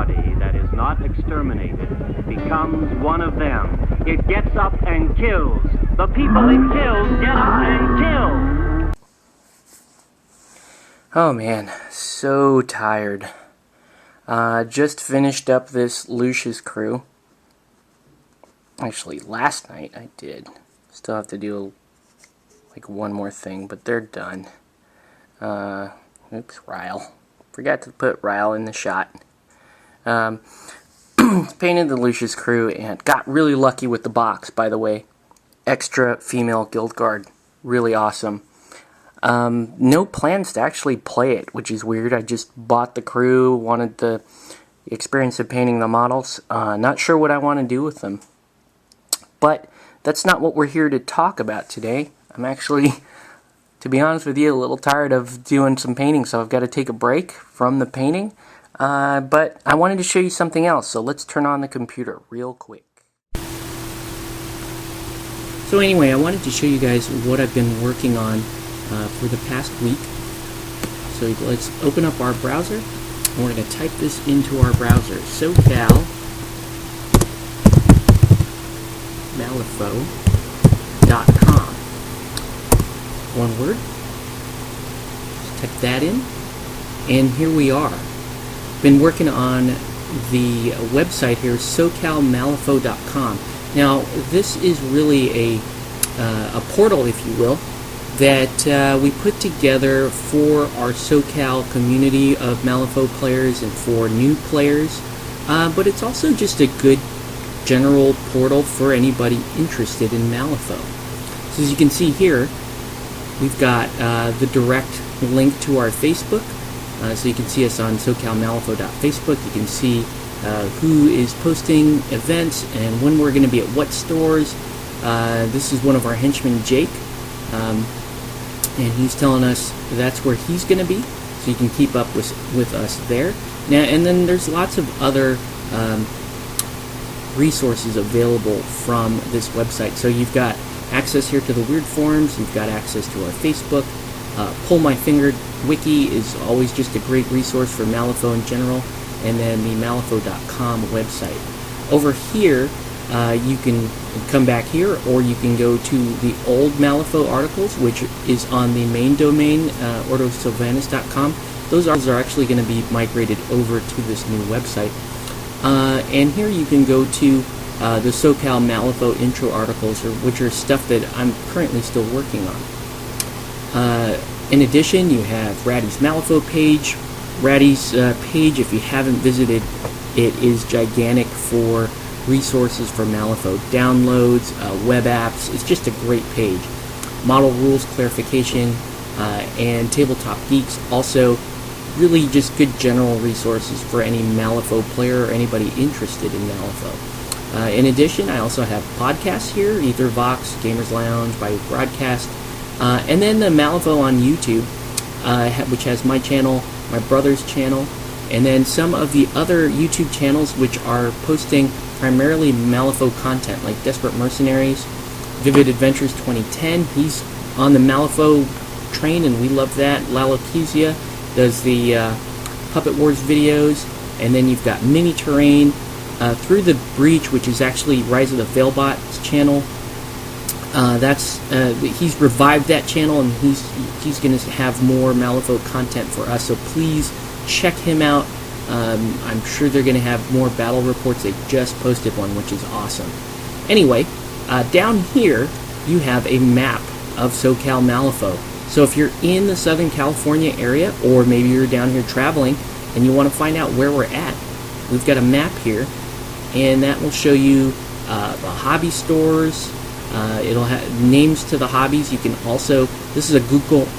Anybody that is not exterminated becomes one of them. It gets up and kills. The people it kills get up and kill. Oh man, so tired. Just finished up this Lucius crew. Actually, last night I did. Still have to do like one more thing, but they're done. Oops, Ryle. Forgot to put Ryle in the shot. Painted the Lucius crew and got really lucky with the box, by the way. Extra female guild guard. Really awesome. No plans to actually play it, which is weird. I just bought the crew, wanted the experience of painting the models. Not sure what I want to do with them. But that's not what we're here to talk about today. I'm actually, to be honest with you, a little tired of doing some painting, so I've got to take a break from the painting. But I wanted to show you something else, so let's turn on the computer real quick. So anyway, I wanted to show you guys what I've been working on for the past week. So let's open up our browser, and we're going to type this into our browser. SoCal Malifaux.com. One word. Just type that in, and here we are. Been working on the website here, SoCalMalifaux.com. Now, this is really a portal, if you will, that we put together for our SoCal community of Malifaux players and for new players, but it's also just a good general portal for anybody interested in Malifaux. So as you can see here, we've got the direct link to our Facebook, so you can see us on SoCalMalifaux.Facebook. You can see who is posting events and when we're going to be at what stores. This is one of our henchmen, Jake, and he's telling us that's where he's going to be, so you can keep up with us there. Now, and then there's lots of other resources available from this website. So you've got access here to the weird forums, you've got access to our Facebook. Pull My Finger wiki is always just a great resource for Malifaux in general, and then the Malifaux.com website. Over here, you can come back here, or you can go to the old Malifaux articles, which is on the main domain, ordosylvanus.com. Those are actually going to be migrated over to this new website. And here you can go to the SoCal Malifaux intro articles, which are stuff that I'm currently still working on. In addition, you have Ratty's Malifaux page. Ratty's page, if you haven't visited, it is gigantic for resources for Malifaux, downloads, web apps. It's just a great page. Model rules clarification, and Tabletop Geeks. Also, really just good general resources for any Malifaux player or anybody interested in Malifaux. In addition, I also have podcasts here, Ether Vox, Gamers Lounge, by Broadcast, and then the Malifaux on YouTube, which has my channel, my brother's channel, and then some of the other YouTube channels which are posting primarily Malifaux content, like Desperate Mercenaries, Vivid Adventures 2010. He's on the Malifaux train, and we love that. Lalokezia does the Puppet Wars videos, and then you've got Mini Terrain, Through the Breach, which is actually Rise of the Veilbot's channel. He's revived that channel, and he's going to have more Malifaux content for us, so please check him out. I'm sure they're going to have more battle reports. They just posted one, which is awesome. Anyway, down here you have a map of SoCal Malifaux. So if you're in the Southern California area, or maybe you're down here traveling and you want to find out where we're at, we've got a map here, and that will show you the hobby stores. It'll have names to the hobbies. You can also, this is a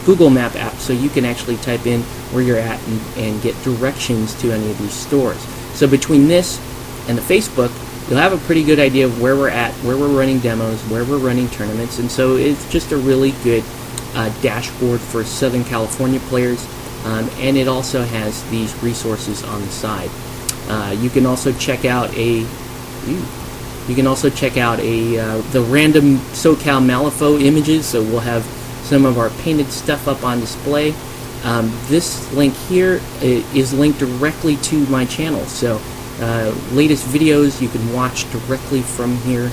Google Map app, so you can actually type in where you're at and get directions to any of these stores. So between this and the Facebook, you'll have a pretty good idea of where we're at, where we're running demos, where we're running tournaments, and so it's just a really good dashboard for Southern California players, and it also has these resources on the side. You can also check out the random SoCal Malifaux images, so we'll have some of our painted stuff up on display. This link here is linked directly to my channel, so latest videos you can watch directly from here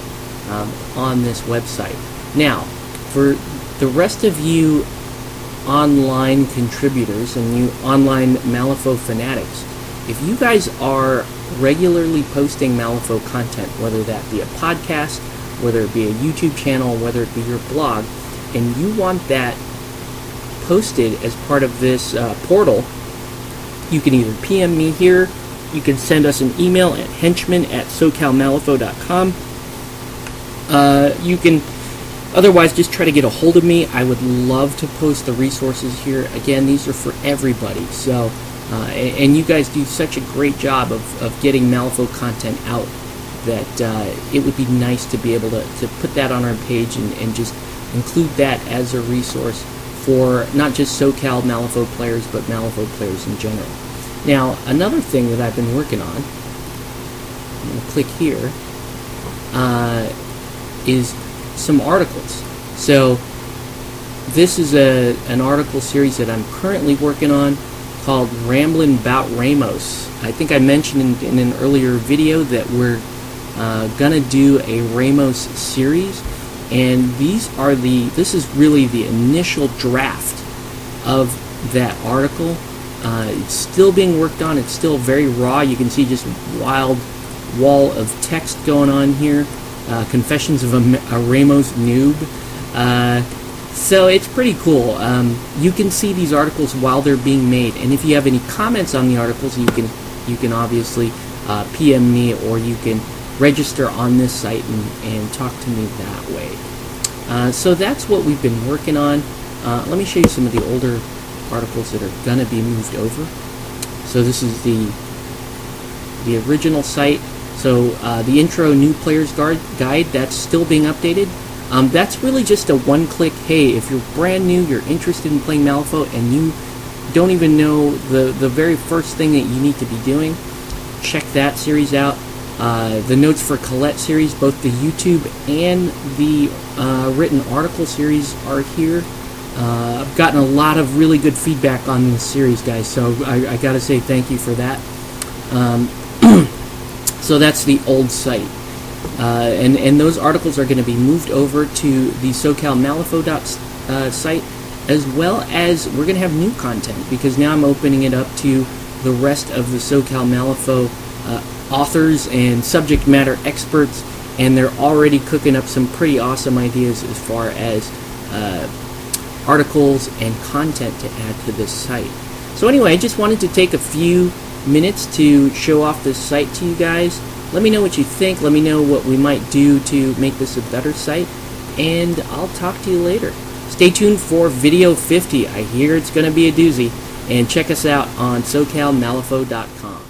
on this website. Now, for the rest of you online contributors and you online Malifaux fanatics, if you guys are regularly posting Malifaux content, whether that be a podcast, whether it be a YouTube channel, whether it be your blog, and you want that posted as part of this portal, you can either PM me here, you can send us an email at henchmen@socalmalifaux.com. You can otherwise just try to get a hold of me. I would love to post the resources here. Again, these are for everybody. So, and you guys do such a great job of getting Malifaux content out that it would be nice to be able to put that on our page and just include that as a resource for not just SoCal Malifaux players, but Malifaux players in general. Now, another thing that I've been working on, I'm going to click here, is some articles. So, this is an article series that I'm currently working on called Ramblin' 'Bout Ramos. I think I mentioned in an earlier video that we're gonna do a Ramos series, and this is really the initial draft of that article. It's still being worked on. It's still very raw. You can see just wild wall of text going on here. Confessions of a Ramos noob. So it's pretty cool. You can see these articles while they're being made, and if you have any comments on the articles, you can obviously PM me, or you can register on this site and talk to me that way. So that's what we've been working on. Let me show you some of the older articles that are going to be moved over. So this is the original site. So the intro new player's guide, that's still being updated. That's really just a one-click, hey, if you're brand new, you're interested in playing Malifaux, and you don't even know the very first thing that you need to be doing, check that series out. The Notes for Colette series, both the YouTube and the written article series are here. I've gotten a lot of really good feedback on this series, guys, so I gotta say thank you for that. So that's the old site. And those articles are going to be moved over to the SoCal Malifaux site, as well as we're going to have new content, because now I'm opening it up to the rest of the SoCal Malifaux authors and subject matter experts, and they're already cooking up some pretty awesome ideas as far as articles and content to add to this site. So anyway, I just wanted to take a few minutes to show off this site to you guys. Let me know what you think. Let me know what we might do to make this a better site, and I'll talk to you later. Stay tuned for video 50. I hear it's going to be a doozy, and check us out on SoCalMalifaux.com.